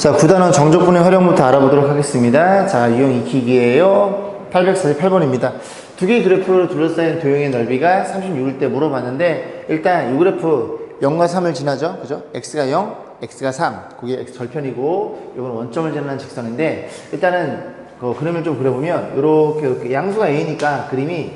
자, 9단원 정적분의 활용부터 알아보도록 하겠습니다. 자, 유형 익히기예요. 848번입니다. 두 개의 그래프로 둘러싸인 도형의 넓이가 36일 때 물어봤는데, 일단 이 그래프 0과 3을 지나죠. 그죠? x가 0, x가 3. 그게 x 절편이고, 이건 원점을 지나는 직선인데, 일단은 그 그림을 좀 그려보면, 요렇게 양수가 a니까 그림이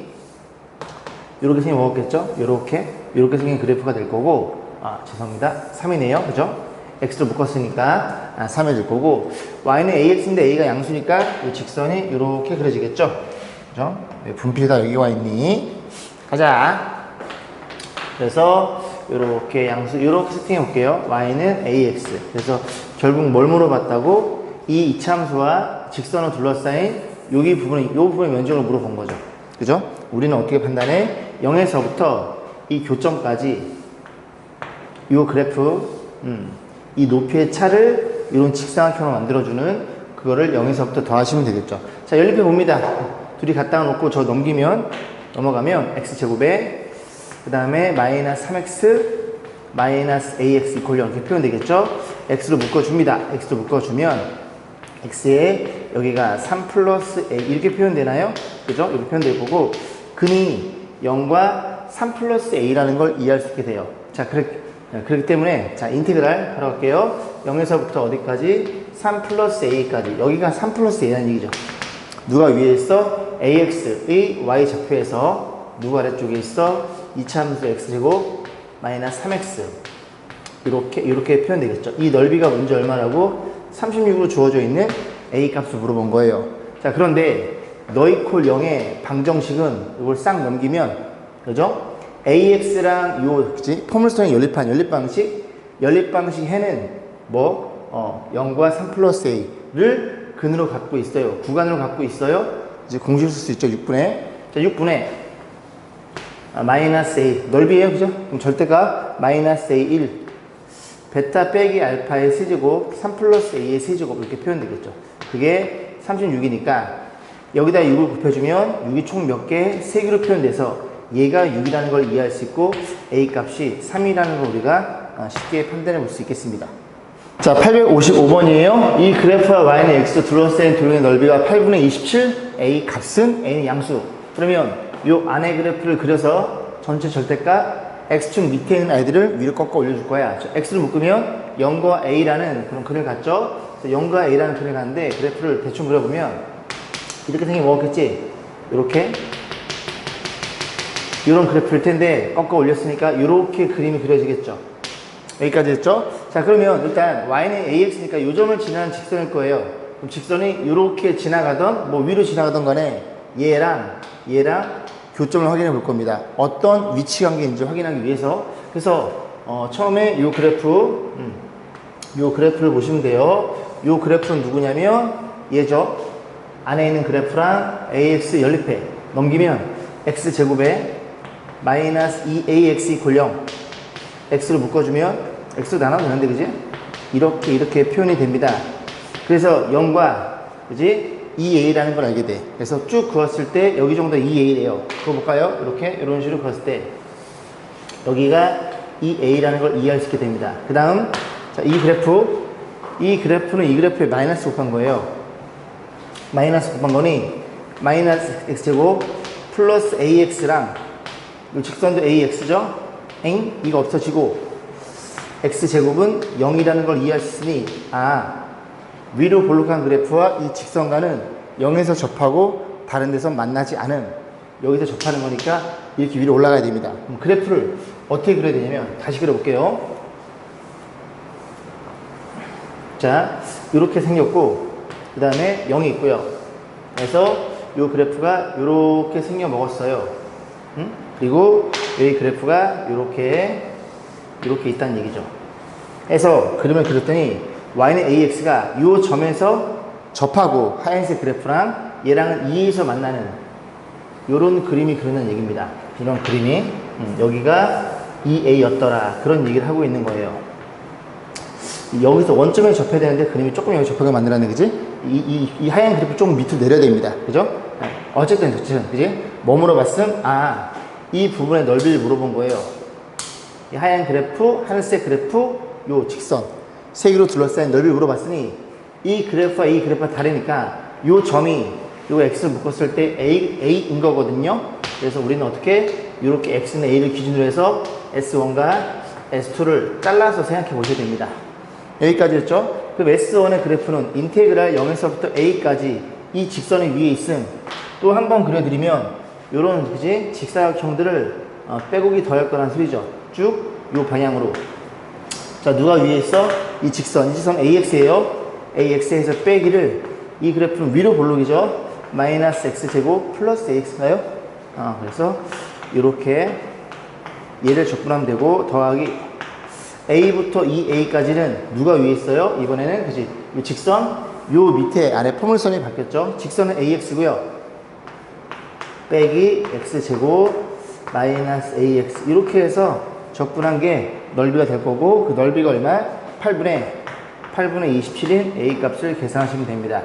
요렇게 생긴 먹었겠죠? 요렇게 생긴 그래프가 될 거고, 죄송합니다. 3이네요. 그죠? x로 묶었으니까 3이 될 거고, y는 ax인데 a가 양수니까 이 직선이 이렇게 그려지겠죠? 그죠? 분필이 여기 와 있니? 가자. 그래서 이렇게 양수 이렇게 세팅해 볼게요. y는 ax. 그래서 결국 뭘 물어봤다고? 이 이차함수와 직선을 둘러싸인 여기 부분은 이 부분의 면적을 물어본 거죠. 그죠? 우리는 어떻게 판단해? 0에서부터 이 교점까지 이 그래프 이 높이의 차를 이런 직사각형으로 만들어주는 그거를 0에서부터 더하시면 되겠죠. 자, 연립해 봅니다. 둘이 갖다가 놓고 저 넘어가면 x제곱에 그 다음에 마이너스 3x 마이너스 ax 이퀄 0 이렇게 표현되겠죠. x로 묶어줍니다. x로 묶어주면 x에 여기가 3 플러스 a 이렇게 표현되나요? 그죠? 이렇게 표현될 거고, 근이 0과 3 플러스 a라는 걸 이해할 수 있게 돼요. 자, 그렇기 때문에, 자, 인테그랄 하러 갈게요. 0에서부터 어디까지? 3 플러스 a까지. 여기가 3 플러스 a라는 얘기죠. 누가 위에 있어? ax의 y좌표에서 누가 아래쪽에 있어? 이차함수 x제곱 마이너스 3x. 이렇게 표현되겠죠. 이 넓이가 문제 얼마라고? 36으로 주어져 있는 a 값을 물어본 거예요. 자, 그런데 너 이퀄 0의 방정식은 이걸 싹 넘기면, 그죠? AX랑 그치? 포물선의 연립방식 해는 뭐, 0과 3 플러스 A를 근으로 갖고 있어요. 구간으로 갖고 있어요. 이제 공식을 쓸 수 있죠. 6분의. 자, 6분의 마이너스 A. 넓이에요. 그죠? 그럼 절대값 마이너스 A1. 베타 빼기 알파의 세제곱, 3 플러스 A의 세제곱. 이렇게 표현되겠죠. 그게 36이니까 여기다 6을 곱해주면 6이 총 몇 개? 3개로 표현돼서 얘가 6이라는 걸 이해할 수 있고 A 값이 3이라는 걸 우리가 쉽게 판단해 볼 수 있겠습니다. 자, 855번이에요. 이 그래프와 y는 x로 둘러싸인 도형의 넓이가 8분의 27, A 값은 A는 양수. 그러면 이 안에 그래프를 그려서 전체 절대값 x축 밑에 있는 아이들을 위로 꺾어 올려줄 거야. x를 묶으면 0과 a라는 그런 그림을 갖죠. 0과 a라는 그림을 갖는데 그래프를 대충 그려보면 이렇게 생긴 먹었겠지? 이렇게 이런 그래프일 텐데 꺾어 올렸으니까 이렇게 그림이 그려지겠죠. 여기까지 했죠? 자, 그러면 일단 y는 ax니까 이 점을 지나는 직선일 거예요. 그럼 직선이 이렇게 지나가던 뭐 위로 지나가던 간에 얘랑 교점을 확인해 볼 겁니다. 어떤 위치 관계인지 확인하기 위해서. 그래서 처음에 이 그래프를 보시면 돼요. 이 그래프는 누구냐면 얘죠. 안에 있는 그래프랑 ax 연립해 넘기면 x제곱에 마이너스 2ax 이퀄 0 x를 묶어주면 x로 나눠도 되는데, 그지? 이렇게 표현이 됩니다. 그래서 0과 그지? 2a라는 걸 알게 돼. 그래서 쭉 그었을 때 여기 정도 2a래요. 그거 볼까요? 이런 식으로 그었을 때 여기가 2a라는 걸 이해할 수 있게 됩니다. 그 다음, 자, 이 그래프는 이 그래프에 마이너스 곱한 거예요. 마이너스 곱한 거니 마이너스 x제곱 플러스 ax랑 이 직선도 ax죠? 이거 없어지고 x제곱은 0이라는 걸 이해할 수 있으니 위로 볼록한 그래프와 이 직선과는 0에서 접하고 다른 데서 만나지 않은, 여기서 접하는 거니까 이렇게 위로 올라가야 됩니다. 그럼 그래프를 어떻게 그려야 되냐면 다시 그려볼게요. 자, 이렇게 생겼고 그 다음에 0이 있고요. 그래서 이 그래프가 이렇게 생겨 먹었어요. 그리고 여기 그래프가 이렇게 있다는 얘기죠. 해서 그림을 그렸더니 y는 ax가 이 점에서 접하고 하얀색 그래프랑 얘랑은 2에서 만나는 이런 그림이 그리는 얘기입니다. 이런 그림이 여기가 2a였더라 그런 얘기를 하고 있는 거예요. 여기서 원점에 접해야 되는데 그림이 조금 여기 접하게 만들라는 얘기지. 이 하얀 그래프 조금 밑으로 내려야 됩니다. 그죠? 어쨌든 그지? 뭐 물어봤음? 이 부분의 넓이를 물어본 거예요. 이 하얀 그래프, 하늘색 그래프, 요 직선. 세기로 둘러싸인 넓이를 물어봤으니 이 그래프와 이 그래프가 다르니까 요 점이 요 x를 묶었을 때 a인 거거든요. 그래서 우리는 어떻게 이렇게 x는 a를 기준으로 해서 s1과 s2를 잘라서 생각해 보셔야 됩니다. 여기까지였죠? 그럼 s1의 그래프는 인테그랄 0에서부터 a까지 이 직선의 위에 있음. 또 한 번 그려드리면 요런 그지 직사각형들을 빼곡히 더할 거란 소리죠. 쭉 요 방향으로. 자, 누가 위에 있어? 이 직선 AX예요. AX에서 빼기를 이 그래프는 위로 볼록이죠. 마이너스 X제곱 플러스 AX인가요? 그래서 이렇게 얘를 적분하면 되고 더하기 A부터 2A까지는 누가 위에 있어요? 이번에는 그지 이 직선 요 밑에 아래 포물선이 바뀌었죠. 직선은 AX고요. 빼기 X제곱 마이너스 AX 이렇게 해서 적분한 게 넓이가 될 거고 그 넓이가 얼마? 8분의 27인 A 값을 계산하시면 됩니다.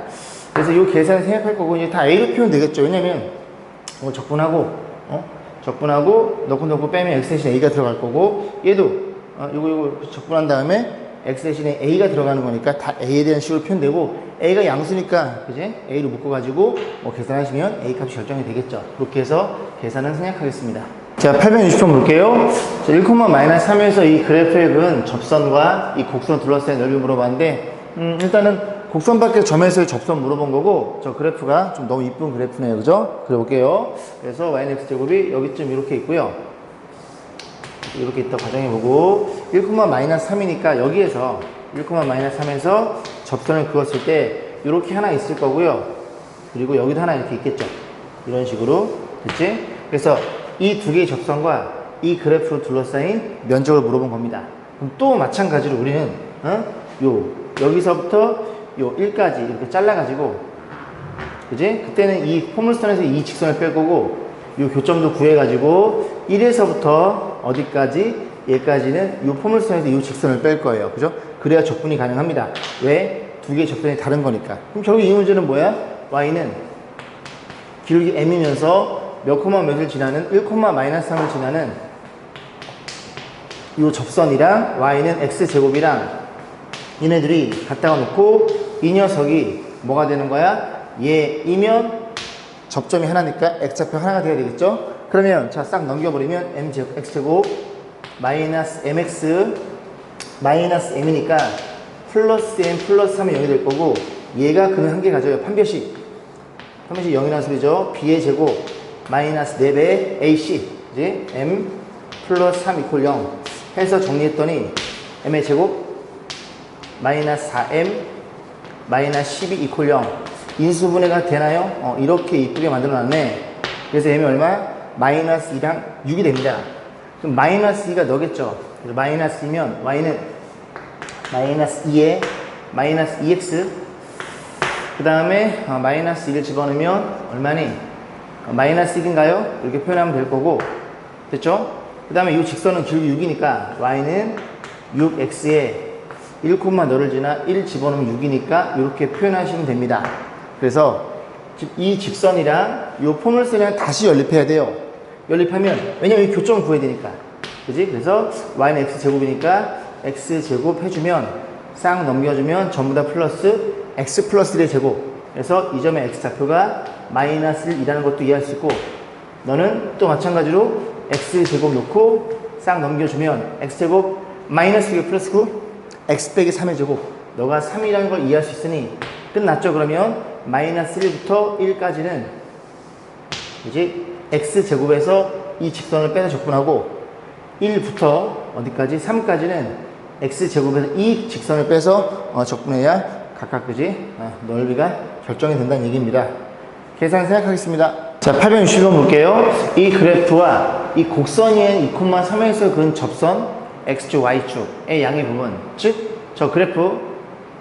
그래서 이 계산을 생각할 거고 이제 다 A로 표현 되겠죠. 왜냐면 적분하고 넣고 빼면 X 대신에 A가 들어갈 거고 얘도 요거 적분한 다음에 X 대신에 A가 들어가는 거니까 다 A에 대한 식으로 표현되고 A가 양수니까 그지? A로 묶어가지고 계산하시면 A 값이 결정이 되겠죠. 그렇게 해서 계산은 생략하겠습니다. 자, 860번 볼게요. 자, 1,-3에서 이 그래프의 그은 접선과 이 곡선 둘러싸인 넓이 물어봤는데 일단은 곡선 밖에 점에서의 접선 물어본 거고 저 그래프가 좀 너무 이쁜 그래프네요. 그죠? 그려볼게요. 그래서 y는 x제곱이 여기쯤 이렇게 있고요. 이렇게 있다 가정해보고 1,-3이니까 여기에서 1,-3에서 접선을 그었을 때 이렇게 하나 있을 거고요. 그리고 여기도 하나 이렇게 있겠죠. 이런 식으로. 됐지? 그래서 이 두 개의 접선과 이 그래프로 둘러싸인 면적을 물어본 겁니다. 그럼 또 마찬가지로 우리는 여기서부터 요 1까지 이렇게 잘라가지고 그지? 그때는 이 포물선에서 이 직선을 뺄 거고 요 교점도 구해가지고 1에서부터 어디까지 얘까지는 요 포물선에서 이 직선을 pel 거예요. 그죠? 그래야 적분이 가능합니다. 왜? 두 개의 접선이 다른 거니까. 그럼 결국 이 문제는 뭐야? y는 기울기 m이면서 몇 콤마 몇을 지나는 1,-3을 지나는 이 접선이랑 y는 x제곱이랑 얘네들이 갖다가 놓고 이 녀석이 뭐가 되는 거야? 얘이면 접점이 하나니까 x좌표 하나가 돼야 되겠죠? 그러면 자 싹 넘겨버리면 x제곱 마이너스 mx 마이너스 m이니까 플러스 m 플러스 3이 0이 될 거고 얘가 그는 한 개 가져요. 판별식 0이라는 소리죠. b의 제곱 마이너스 4배 AC 그지? m 플러스 3 이퀄 0 해서 정리했더니 m의 제곱 마이너스 4m 마이너스 12 이퀄 0 인수분해가 되나요? 이렇게 이쁘게 만들어 놨네. 그래서 m이 얼마? 마이너스 2랑 6이 됩니다. 그럼 마이너스 2가 너겠죠? 그래서 마이너스 2면 y는 마이너스 2에 마이너스 2x 그 다음에 마이너스 1을 집어넣으면 얼마니? 마이너스 1인가요? 이렇게 표현하면 될 거고 됐죠? 그 다음에 이 직선은 길기 6이니까 y는 6x에 1, 너를 지나 1 집어넣으면 6이니까 이렇게 표현하시면 됩니다. 그래서 이 직선이랑 이 포물선이랑 다시 연립해야 돼요. 연립하면 왜냐면 이 교점을 구해야 되니까 그지? 그래서 y는 x제곱이니까 x제곱 해주면 싹 넘겨주면 전부 다 플러스 x 플러스 1의 제곱 그래서 이 점의 x좌표가 마이너스 1이라는 것도 이해할 수 있고 너는 또 마찬가지로 x제곱 놓고 싹 넘겨주면 x제곱 마이너스 1 플러스 9 x 빼기 3의 제곱 너가 3이라는 걸 이해할 수 있으니 끝났죠. 그러면 마이너스 1부터 1까지는 이제 x제곱에서 이 직선을 빼서 적분하고 1부터 어디까지? 3까지는 x제곱에서 이 직선을 빼서 적분해야 각각 그지? 넓이가 결정이 된다는 얘기입니다. 계산 생각하겠습니다. 자, 860번 볼게요. 이 그래프와 이 곡선인 2,3에서 그은 접선 x축, y축의 양의 부분 즉, 저 그래프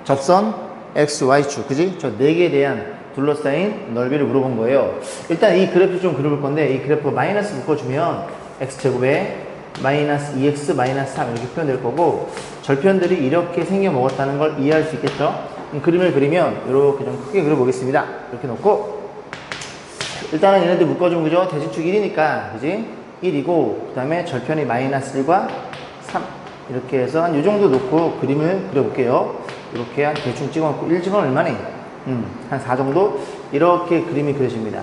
접선 x, y축 그지? 저 4개에 대한 둘러싸인 넓이를 물어본 거예요. 일단 이 그래프 좀 그려볼 건데 이 그래프 마이너스 묶어주면 x제곱에 마이너스 2x 마이너스 3 이렇게 표현될 거고 절편들이 이렇게 생겨 먹었다는 걸 이해할 수 있겠죠? 그림을 그리면 이렇게 좀 크게 그려보겠습니다. 이렇게 놓고 일단은 얘네들 묶어주면 그죠? 대칭축 1이니까 그지? 1이고 그 다음에 절편이 마이너스 1과 3 이렇게 해서 한 요 정도 놓고 그림을 그려볼게요. 이렇게 한 대충 찍어놓고 1지번 얼마니? 한 4 정도? 이렇게 그림이 그려집니다.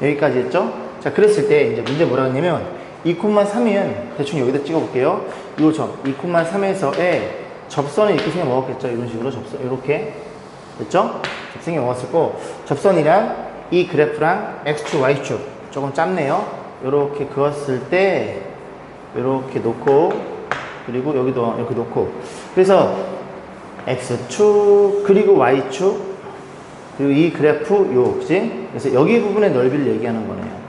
여기까지 했죠? 자, 그랬을 때 이제 문제 뭐라 했냐면 2,3이면 대충 여기다 찍어볼게요. 요 점, 2,3에서의 접선이 이렇게 생겨 먹었겠죠? 이런 식으로 접선, 이렇게. 됐죠? 접선이 먹었을 거. 접선이랑 이 그래프랑 X축, Y축 조금 짧네요. 이렇게 그었을 때, 이렇게 놓고, 그리고 여기도 이렇게 놓고. 그래서 X축, 그리고 Y축, 그리고 이 그래프, 요, 그지? 그래서 여기 부분의 넓이를 얘기하는 거네요.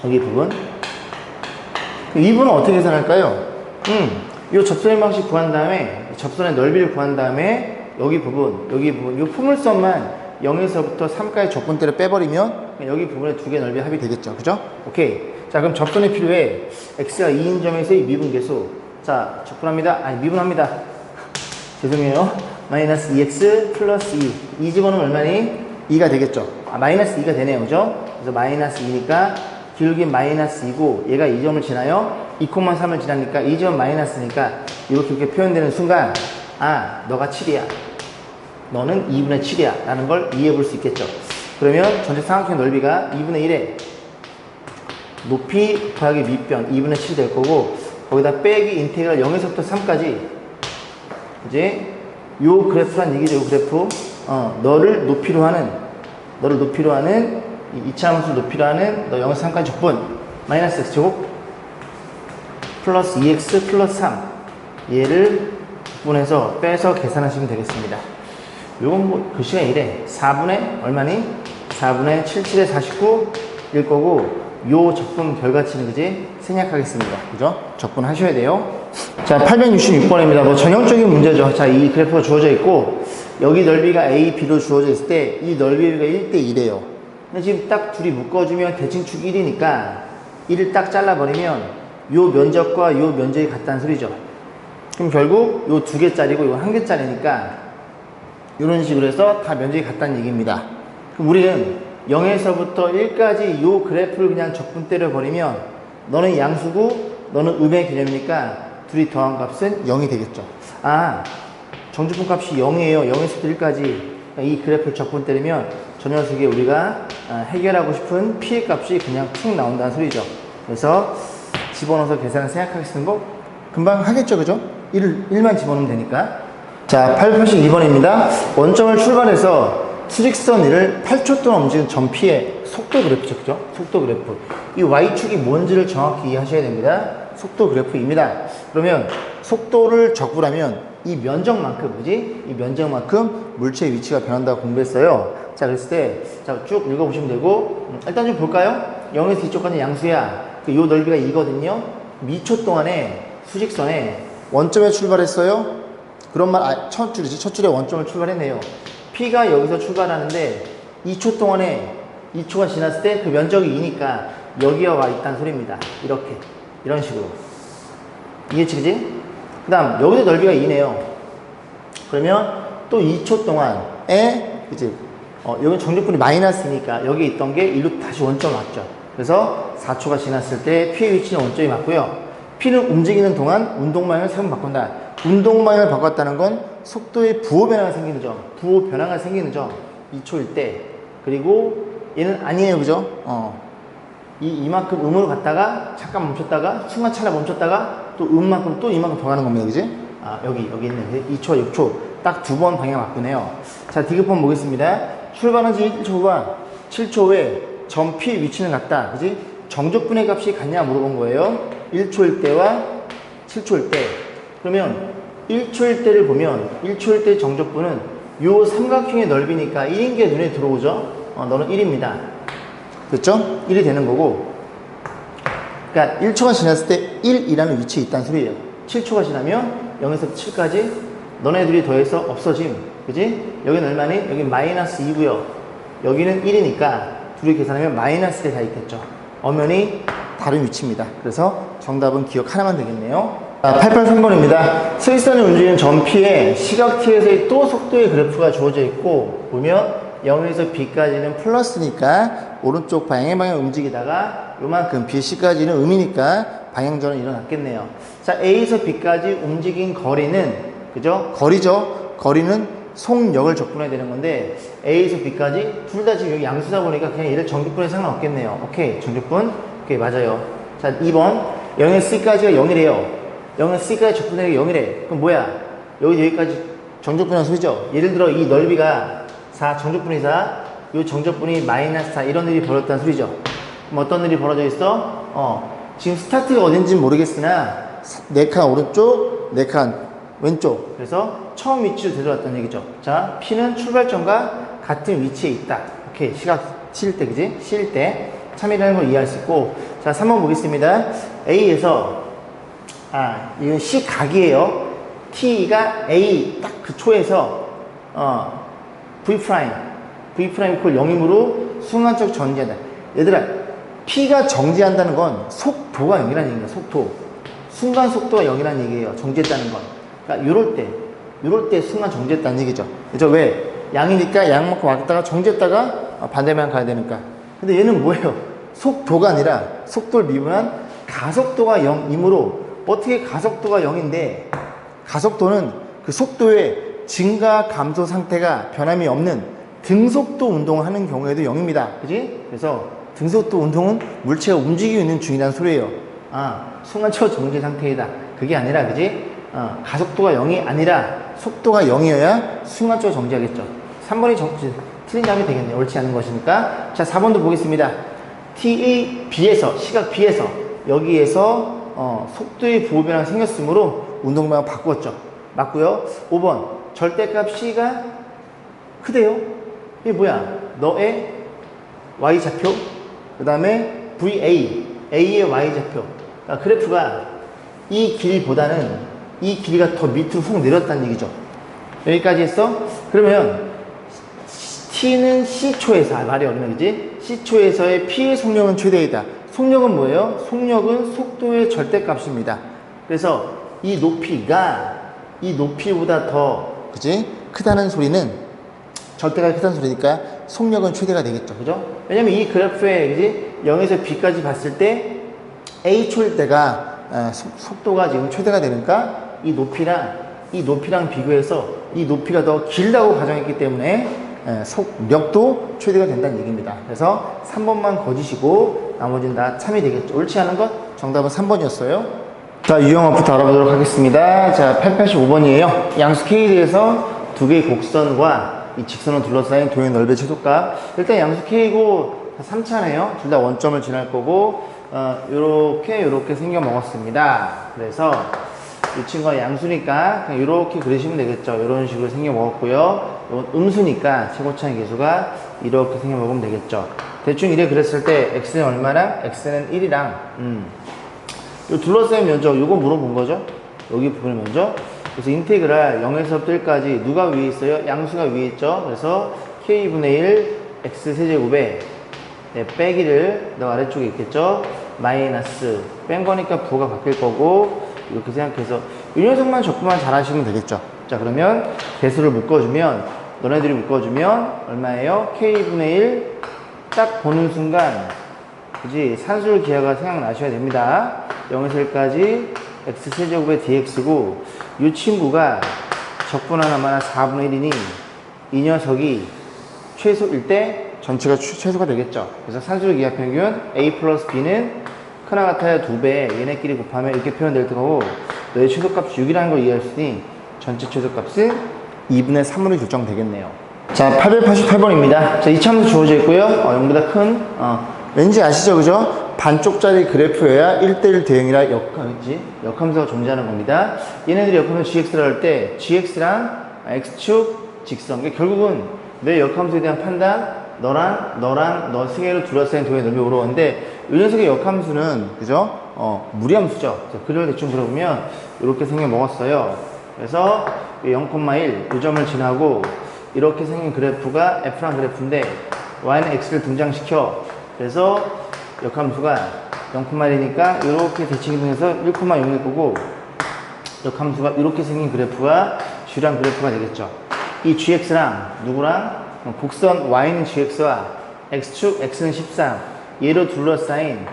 여기 부분. 이 부분은 어떻게 계산할까요? 요 접선의 방식 구한 다음에, 접선의 넓이를 구한 다음에, 여기 부분, 요 포물선만 0에서부터 3까지 적분대를 빼버리면, 여기 부분에 두 개 넓이 합이 되겠죠. 그죠? 오케이. 자, 그럼 접선이 필요해. x가 2인 점에서의 미분계수. 자, 접근합니다. 아니, 미분합니다. 죄송해요. 마이너스 2x 플러스 2. 이 집어넣으면 얼마니? 2가 되겠죠. 아, 마이너스 2가 되네요. 그죠? 그래서 마이너스 2니까 기울기는 마이너스 2고 얘가 2점을 지나요. 2,3을 지나니까 2점 마이너스니까 이렇게 표현되는 순간 아, 너가 7이야. 너는 2분의 7이야. 라는 걸 이해해 볼 수 있겠죠. 그러면 전체 삼각형 넓이가 2분의 1에 높이 더하기 밑변 2분의 7이 될 거고 거기다 빼기 인테그랄 0에서부터 3까지 이제 요 그래프란 얘기죠. 요 그래프 너를 높이로 하는 이 이차함수를 높이로 하는 너 0에서 3까지 적분 마이너스 x제곱 플러스 2x 플러스 3 얘를 분해서 빼서 계산하시면 되겠습니다. 요건 뭐 글씨가 이래 4분의 얼마니? 4분의 77에 49일 거고 요 적분 결과치는 그지? 생략하겠습니다. 그죠? 적분하셔야 돼요. 자, 866번입니다. 뭐 전형적인 문제죠. 자, 이 그래프가 주어져 있고 여기 넓이가 A, B로 주어져 있을 때 이 넓이가 1대 2래요. 근데 지금 딱 둘이 묶어주면 대칭축 1이니까 1을 딱 잘라버리면 요 면적과 요 면적이 같다는 소리죠. 그럼 결국 요 두 개짜리고 요 한 개짜리니까 이런 식으로 해서 다 면적이 같다는 얘기입니다. 그럼 우리는 0에서부터 1까지 요 그래프를 그냥 적분 때려버리면 너는 양수고 너는 음의 개념이니까 둘이 더한 값은 0이 되겠죠. 아, 정주분 값이 0이에요. 0에서부터 1까지 이 그래프를 적분 때리면 저 녀석에 우리가 해결하고 싶은 피의 값이 그냥 툭 나온다는 소리죠. 그래서 집어넣어서 계산을 생각하겠습니다. 뭐 금방 하겠죠. 그죠? 1만 집어넣으면 되니까. 자, 882번입니다. 원점을 출발해서 수직선 위를 8초 동안 움직이는 전피의 속도 그래프죠. 그죠? 속도 그래프. 이 Y축이 뭔지를 정확히 이해하셔야 됩니다. 속도 그래프입니다. 그러면 속도를 적분하면 이 면적만큼, 그지? 이 면적만큼 물체의 위치가 변한다고 공부했어요. 자, 그랬을 때, 자, 쭉 읽어보시면 되고, 일단 좀 볼까요? 0에서 2초까지 양수야. 요 넓이가 2거든요. 미초 동안에 수직선에 원점에 출발했어요. 그런 말, 첫 줄이지. 첫 줄에 원점을 출발했네요. P가 여기서 출발하는데 2초 동안에 2초가 지났을 때 그 면적이 2니까 여기에 와 있다는 소리입니다. 이렇게. 이런 식으로. 이해치지? 그 다음, 여기도 넓이가 2네요. 그러면 또 2초 동안에, 그치? 여기 정적분이 마이너스니까 여기 있던 게 1로 다시 원점 왔죠. 그래서 4초가 지났을 때 P의 위치는 원점이 맞고요. P는 움직이는 동안 운동 방향을 3번 바꾼다. 운동 방향을 바꿨다는 건 속도의 부호 변화가 생기는 점, 부호 변화가 생기는 점, 2초일 때. 그리고 얘는 아니에요, 그죠? 이만큼 음으로 갔다가 잠깐 멈췄다가 순간 차라 멈췄다가 또 음만큼 또 이만큼 더 가는 겁니다, 그지? 아, 여기 있네. 2초, 6초 딱 두 번 방향 바꾸네요. 자, 디귿번 보겠습니다. 출발한 지 1초와 7초 후에 점 P의 위치는 같다, 그지? 정적분의 값이 같냐 물어본 거예요. 1초일 때와 7초일 때. 그러면 1초일 때를 보면 1초일 때 정적분은 요 삼각형의 넓이니까 1인 게 눈에 들어오죠. 너는 1입니다. 됐죠? 1이 되는 거고. 그러니까 1초가 지났을 때 1이라는 위치에 있다는 소리예요. 7초가 지나면 0에서 7까지 너네들이 더해서 없어짐. 그지? 여기는 얼마니? 여기 마이너스 2고요. 여기는 1이니까 둘이 계산하면 마이너스 대 다 있겠죠. 엄연히 다른 위치입니다. 그래서 정답은 기억 하나만 되겠네요. 883번입니다. 수직선을 움직이는 점 P에 시각 T에서의 또 속도의 그래프가 주어져 있고 보면 0에서 B까지는 플러스니까 오른쪽 방향의 방향을 움직이다가 요만큼 BC까지는 음이니까 방향전환이 일어났겠네요. 자, A에서 B까지 움직인 거리는, 그죠? 거리죠? 거리는 속력을 적분해야 되는 건데, A에서 B까지 둘 다 지금 여기 양수다 보니까 그냥 얘를 정적분해 상관없겠네요. 오케이, 정적분. 오케이, 맞아요. 자, 2번. 0에서 C까지가 0이래요. 0에서 C까지 적분하는 게 0이래. 그럼 뭐야? 여기까지 정적분한 소리죠? 예를 들어 이 넓이가 4, 정적분이 4, 이 정적분이 마이너스 4, 이런 일이 벌어졌다는 소리죠. 그럼 어떤 일이 벌어져 있어? 지금 스타트가 어딘지는 모르겠으나 4칸 오른쪽, 4칸 왼쪽. 그래서 처음 위치로 되돌아왔다는 얘기죠. 자, P는 출발점과 같은 위치에 있다. 오케이, 시각 칠 때, 그지? 실 때 참이라는 걸 이해할 수 있고. 자, 3번 보겠습니다. A에서 이건 C 각이에요. T가 A 딱 그 초에서 V 콜 0이므로 순간적 정지한다. 얘들아, P가 정지한다는 건 속도가 0이라는 얘기야. 속도. 순간 속도가 0이라는 얘기예요. 정지했다는 건. 그러니까 요럴 때 순간 정지했다는 얘기죠. 그죠? 왜? 양이니까 양만큼 왔다가 정지했다가 반대만 가야 되니까. 근데 얘는 뭐예요? 속도가 아니라 속도를 미분한 가속도가 0이므로 어떻게 가속도가 0인데 가속도는 그 속도의 증가 감소 상태가 변함이 없는 등속도 운동을 하는 경우에도 0입니다. 그지? 그래서 등속도 운동은 물체가 움직이고 있는 중이라는 소리예요. 순간적으로 정지 상태이다. 그게 아니라, 그지? 가속도가 0이 아니라 속도가 0이어야 순간적으로 정지하겠죠. 3번이 틀린 답이 되겠네요. 옳지 않은 것이니까. 자, 4번도 보겠습니다. T의 B에서, 시각 B에서, 여기에서 속도의 부호변화가 생겼으므로 운동 방향 바꾸었죠. 맞고요. 5번 절대값 C가 크대요. 이게 뭐야? 너의 Y좌표, 그 다음에 VA, A의 Y좌표. 그러니까 그래프가 이 길보다는 이 길이가 더 밑으로 훅 내렸다는 얘기죠. 여기까지 했어? 그러면 T는 C초에서, 말이 어렵네, 그지? C초에서의 P의 속력은 최대이다. 속력은 뭐예요? 속력은 속도의 절대값입니다. 그래서 이 높이보다 더, 그지? 크다는 소리는 절대가 크다는 소리니까 속력은 최대가 되겠죠. 그죠? 왜냐면 이 그래프에, 그지? 0에서 B까지 봤을 때 A초일 때가 속도가 지금 최대가 되니까 이 높이랑 비교해서 이 높이가 더 길다고 가정했기 때문에 속력도 최대가 된다는 얘기입니다. 그래서 3번만 거짓이고 나머지는 다 참이 되겠죠. 옳지 않은 것 정답은 3번이었어요. 자, 유형어부터 알아보도록 하겠습니다. 자, 885번이에요. 양수 K에서 두 개의 곡선과 이 직선을 둘러싸인 도형 넓이의 최소값. 일단 양수 K고 3차네요. 둘 다 원점을 지날 거고 요렇게 생겨 먹었습니다. 그래서 이 친구가 양수니까 그냥 이렇게 그리시면 되겠죠. 이런 식으로 생겨 먹었고요. 이건 음수니까 최고차의 계수가 이렇게 생겨 먹으면 되겠죠. 대충 이래 그랬을 때 x는 얼마랑 x는 1이랑 요 둘러싸인 면적 요거 물어본 거죠. 여기 부분의 면적. 그래서 인테그랄 0에서부터 1까지 누가 위에 있어요? 양수가 위에 있죠. 그래서 k분의 1 x 세제곱에 빼기를 너 아래쪽에 있겠죠. 마이너스 뺀 거니까 부호가 바뀔 거고 이렇게 생각해서 이 녀석만 적분만 잘 하시면 되겠죠. 자, 그러면 배수를 묶어주면 너네들이 묶어주면 얼마예요? k분의 1 딱 보는 순간 그지? 산술 기하가 생각나셔야 됩니다. 0에서 1까지 x 세제곱의 dx고 이 친구가 적분 하나만 4분의 1이니 이 녀석이 최소일 때 전체가 최소가 되겠죠. 그래서 산술 기하 평균 a 플러스 b는 크나 같아야 2배, 얘네끼리 곱하면 이렇게 표현될 거고 너의 최소값이 6이라는 걸 이해할 수 있으니 전체 최소값은 2분의 3으로 결정되겠네요. 자, 888번입니다. 자, 이참수 주어져 있고요. 0보다 큰 왠지 아시죠? 그죠? 반쪽짜리 그래프여야 1대1 대응이라 역함수가 존재하는 겁니다. 얘네들이 역함수 gx를 할 때 gx랑 x축 직선. 그러니까 결국은 내 역함수에 대한 판단 너랑 너 승계로 둘러싸인 도형의 넓이 물어보는데 이 녀석의 역함수는 그죠? 무리함수죠. 그걸 대충 들어보면 이렇게 생겨 먹었어요. 그래서 0,1 이 점을 지나고 이렇게 생긴 그래프가 F란 그래프인데 Y는 X를 등장시켜. 그래서 역함수가 0,1이니까 이렇게 대칭해서 1,0일 거고 역함수가 이렇게 생긴 그래프가 G란 그래프가 되겠죠. 이 GX랑 누구랑? 곡선 Y는 GX와 X축 X는 13 얘로 둘러싸인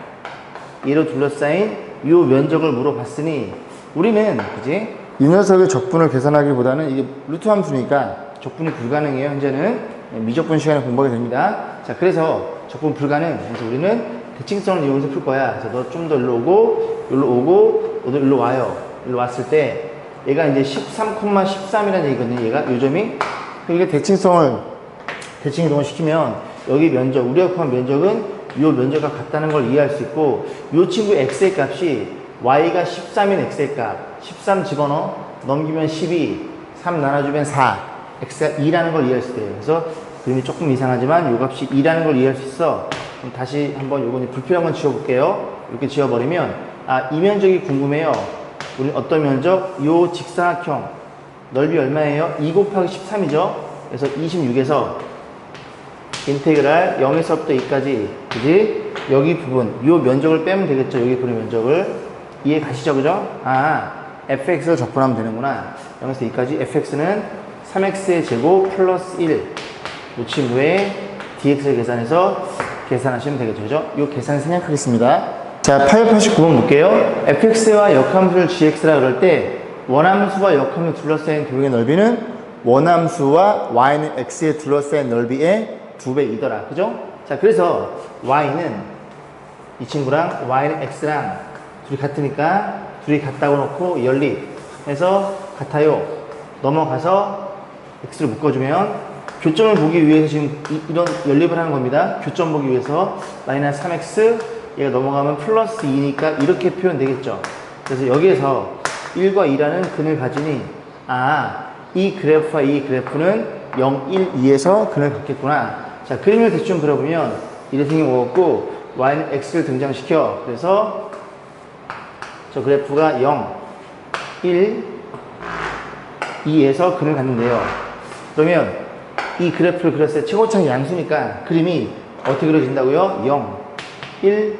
요 면적을 물어봤으니 우리는 그지 이 녀석의 적분을 계산하기보다는 이게 루트 함수니까 적분이 불가능해요. 현재는 미적분 시간에 공부하게 됩니다. 자, 그래서 적분 불가능. 그래서 우리는 대칭성을 이용해서 풀 거야. 그래서 너 좀 더 일로 오고 일로 오고 너도 일로 와요. 일로 왔을 때 얘가 이제 13,13이라는 얘기거든요. 얘가 요점이 이게 대칭성을 이동을 시키면 여기 면적, 우리가 구한 면적은 이 면적과 같다는 걸 이해할 수 있고 이 친구 x의 값이 y가 13인 x의 값 13 집어넣어 넘기면 12 3 나눠주면 4 x가 2라는 걸 이해할 수 있어요. 그래서 그림이 조금 이상하지만 이 값이 2라는 걸 이해할 수 있어. 그럼 다시 한번 요거는 불필요한 건 지워볼게요. 이렇게 지워버리면 이 면적이 궁금해요. 우리는 어떤 면적? 요 직사각형 넓이 얼마예요? 2 곱하기 13이죠. 그래서 26에서 인테그랄 0에서부터 2까지 그지? 여기 부분 요 면적을 빼면 되겠죠. 여기 그린 면적을 이해 가시죠? 그죠? fx를 적분하면 되는구나. 0에서 2까지 fx는 3x의 제곱 플러스 1 이 친구의 dx를 계산해서 계산하시면 되겠죠. 그죠? 요 계산 생략하겠습니다. 자, 889번 볼게요. fx와 역함수를 gx라 그럴 때 원함수와 역함수 둘러싸인 도형의 넓이는 원함수와 y는 x에 둘러싸인 넓이의 2배이더라. 그죠? 자, 그래서 y는 이 친구랑 y는 x랑 둘이 같으니까 둘이 같다고 놓고 연립해서 같아요. 넘어가서 x를 묶어주면 교점을 보기 위해서 지금 이런 연립을 하는 겁니다. 교점 보기 위해서 마이너스 3x 얘가 넘어가면 플러스 2니까 이렇게 표현되겠죠. 그래서 여기에서 1과 2라는 근을 가지니 이 그래프와 이 그래프는 0, 1, 2에서 근을 갖겠구나. 자, 그림을 대충 그려보면 이렇게 생긴 것 같고 y는 x를 등장시켜. 그래서 저 그래프가 0, 1, 2에서 근을 갖는데요. 그러면 이 그래프를 그렸을 때 최고차는 양수니까 그림이 어떻게 그려진다고요? 0, 1,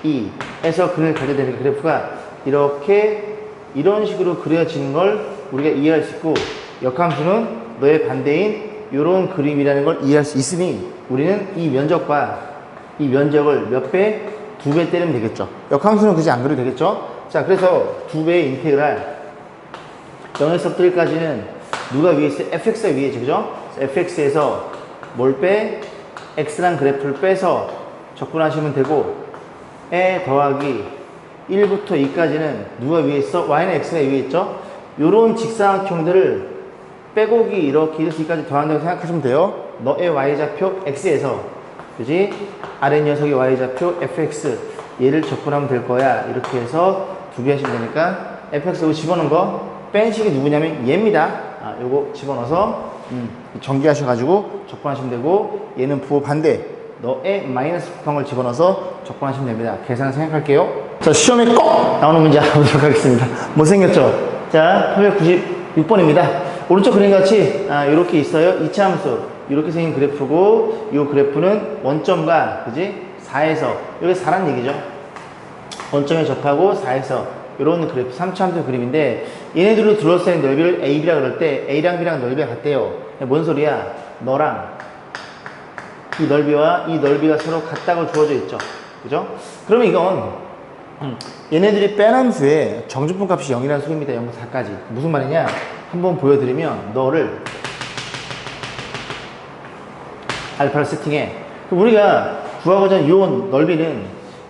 2에서 근을 가져야 되는 그래프가 이렇게 이런 식으로 그려지는 걸 우리가 이해할 수 있고 역함수는 너의 반대인 이런 그림이라는 걸 이해할 수 있으니 우리는 이 면적과 이 면적을 몇 배? 2배 때리면 되겠죠. 역함수는 그지 안 그려도 되겠죠. 자, 그래서 2배의 인테그랄 0에서부터 1까지는 누가 위에 있어요? fx가 위에 있죠. 그죠? fx에서 뭘 빼? x란 그래프를 빼서 적분하시면 되고 에 더하기 1부터 2까지는 누가 위에 있어? y는 x가 위에 있죠. 요런 직사각형들을 빼곡이 이렇게 1에서 2까지 더한다고 생각하시면 돼요. 너의 y좌표 x에서 그지? 아래 녀석의 y좌표 fx 얘를 적분하면 될 거야. 이렇게 해서 두 개 하시면 되니까 fx 이거 집어넣은 거 뺀 식이 누구냐면 얘입니다. 요거 집어넣어서 전개하셔가지고 적분하시면 되고 얘는 부호 반대 너의 마이너스 곱한 걸 집어넣어서 적분하시면 됩니다. 계산 생각할게요. 자, 시험에 꼭 나오는 문제 알아보도록 하겠습니다. 못생겼죠? 자, 896번입니다. 오른쪽 그림같이 이렇게 있어요. 이차함수 이렇게 생긴 그래프고 이 그래프는 원점과 그지? 4에서 여기 4란 얘기죠. 원점에 접하고 4에서 이런 그래프 3차함수 그림인데 얘네들로 둘러싸인 넓이를 AB라 그럴 때 A랑 B랑 넓이가 같대요. 뭔 소리야? 너랑 이 넓이와 이 넓이가 서로 같다고 주어져 있죠. 그죠? 그러면 이건 얘네들이 뺀 함수의 정주분 값이 0이라는 소리입니다. 0부터 4까지. 무슨 말이냐? 한번 보여드리면 너를 알파를 세팅해. 그럼 우리가 구하고자 하는 이 넓이는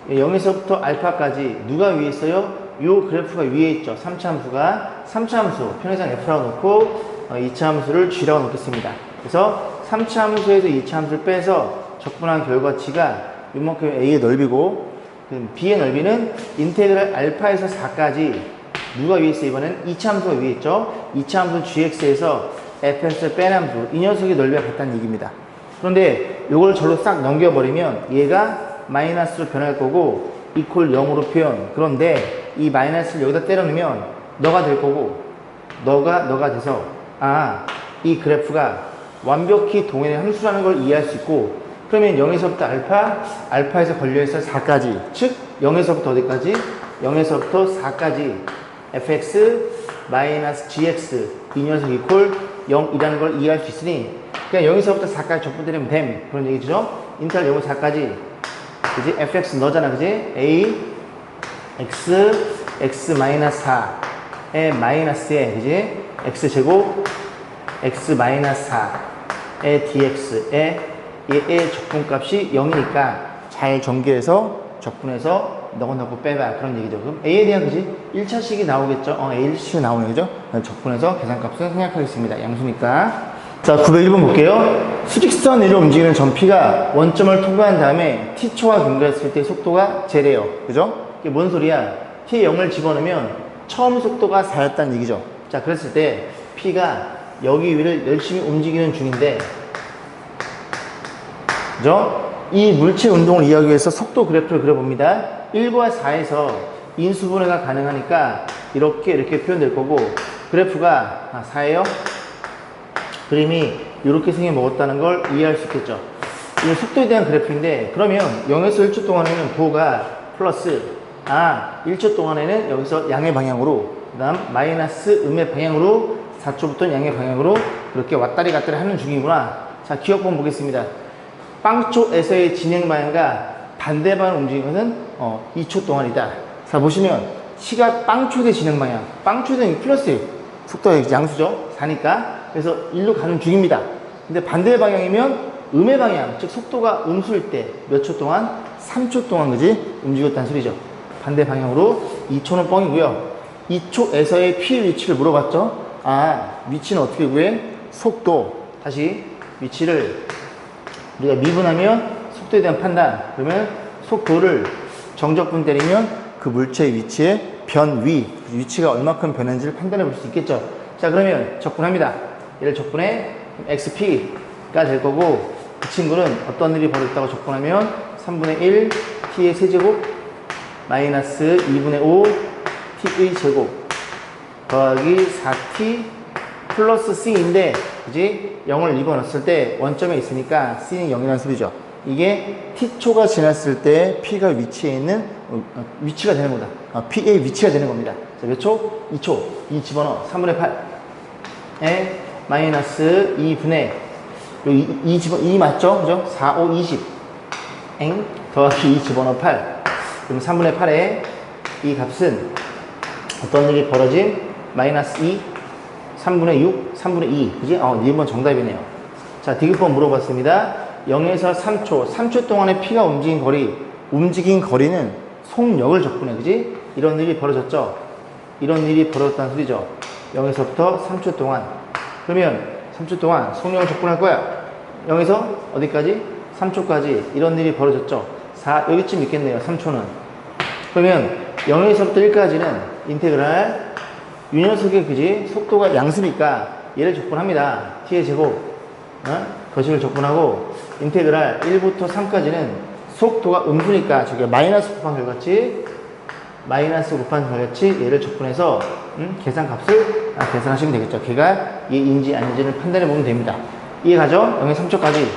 0에서부터 알파까지 누가 위에 있어요? 이 그래프가 위에 있죠. 3차 함수가 3차 함수 편의상 F라고 놓고 2차 함수를 G라고 놓겠습니다. 그래서 3차 함수에서 2차 함수를 빼서 적분한 결과치가 이만큼 A의 넓이고 B의 넓이는 인테그랄 알파에서 4까지 누가 위에 있어? 이번엔 2차 함수가 위에 있죠. 2차 함수 gx에서 fx를 뺀 함수 이 녀석의 넓이가 같다는 얘기입니다. 그런데 이걸 절로 싹 넘겨버리면 얘가 마이너스로 변할 거고 이퀄 0으로 표현. 그런데 이 마이너스를 여기다 때려넣으면 너가 될 거고 너가 돼서 이 그래프가 완벽히 동일한 함수라는 걸 이해할 수 있고 그러면 0에서부터 알파에서 걸려있어 4까지 즉 0에서부터 어디까지? 0에서부터 4까지 fx 마이너스 gx 이 녀석 이퀄 0이라는 걸 이해할 수 있으니 그냥 0에서부터 4까지 적분되면 됨 그런 얘기죠. 인텔 0에서 4까지 그지? fx 너잖아 그지? a x 마이너스 4의 마이너스에, 그지? x제곱 x 마이너스 4의 dx에 얘의 적분값이 0이니까 잘 전개해서 적분해서 넣고 빼봐, 그런 얘기죠. 그럼 a에 대한, 그지? 1차식이 나오겠죠? a1식이 나오네, 그죠? 적분해서 계산값을 생략하겠습니다. 양수니까. 자, 901번 볼게요. 수직선 위로 움직이는 전 P가 원점을 통과한 다음에 T초와 경과했을 때 속도가 제래요. 그죠? 이게 뭔 소리야? T에 0을 집어넣으면 처음 속도가 4였다는 얘기죠. 자, 그랬을 때 P가 여기 위를 열심히 움직이는 중인데, 그죠? 이 물체 운동을 이해하기 위해서 속도 그래프를 그려봅니다. 1과 4에서 인수분해가 가능하니까 이렇게 표현될 거고, 그래프가 4예요. 그림이 이렇게 생겨 먹었다는 걸 이해할 수 있겠죠. 이 속도에 대한 그래프인데, 그러면 0에서 1초 동안에는 부호가 플러스, 1초 동안에는 여기서 양의 방향으로, 그 다음 마이너스 음의 방향으로, 4초부터는 양의 방향으로 그렇게 왔다리 갔다리 하는 중이구나. 자, 기억본 보겠습니다. 빵초에서의 진행 방향과 반대 방향을 움직이는 것은 2초 동안이다. 자, 보시면 시각 빵초대 진행 방향, 빵초대는 플러스 속도가 양수죠. 4니까. 그래서 1로 가는 중입니다. 근데 반대 방향이면 음의 방향, 즉 속도가 음수일 때 몇 초 동안? 3초 동안, 그지? 움직였다는 소리죠. 반대 방향으로 2초는 뻥이고요. 2초에서의 P의 위치를 물어봤죠. 위치는 어떻게 구해? 속도. 다시 위치를 우리가 미분하면 속도에 대한 판단. 그러면 속도를 정적분 때리면 그 물체의 위치의 변위, 위치가 얼마큼 변했는지를 판단해 볼 수 있겠죠. 자, 그러면 적분합니다. 얘를 적분해 xp가 될 거고, 그 친구는 어떤 일이 벌어졌다고 적분하면 3분의 1 t의 세제곱 마이너스 2분의 5 t의 제곱 더하기 4t 플러스 c인데, 그지? 0을 집어넣었을 때 원점에 있으니까 c는 0이라는 소리죠. 이게 t초가 지났을 때 p가 위치해 있는 위치가 되는 거다. p의 위치가 되는 겁니다. 자, 몇 초? 2초. 2 집어넣어. 3분의 8에 마이너스 2분의 2 맞죠? 그죠? 4, 5, 20 더하기 2 집어넣어 8. 그럼 3분의 8에 이 값은 어떤 일이 벌어짐? 마이너스 2 3분의 6 3분의 2, 그지? 2번 정답이네요. 자, 디귿번 물어봤습니다. 0에서 3초 동안에 P가 움직인 거리는 속력을 적분해, 그지? 이런 일이 벌어졌죠? 이런 일이 벌어졌다는 소리죠. 0에서부터 3초 동안. 그러면 3초 동안 속력을 적분할 거야. 0에서 어디까지? 3초까지 이런 일이 벌어졌죠. 4, 여기쯤 있겠네요. 3초는. 그러면 0에서부터 1까지는 인테그랄 이 녀석의, 그지? 속도가 양수니까 얘를 적분합니다. t의 제곱 거식을 적분하고, 인테그랄 1부터 3까지는 속도가 음수니까 저기 마이너스 곱한 결과치 얘를 적분해서 계산값을 계산하시면 되겠죠. 걔가 얘인지 아닌지를 판단해 보면 됩니다. 이해가죠? 0에서 3초까지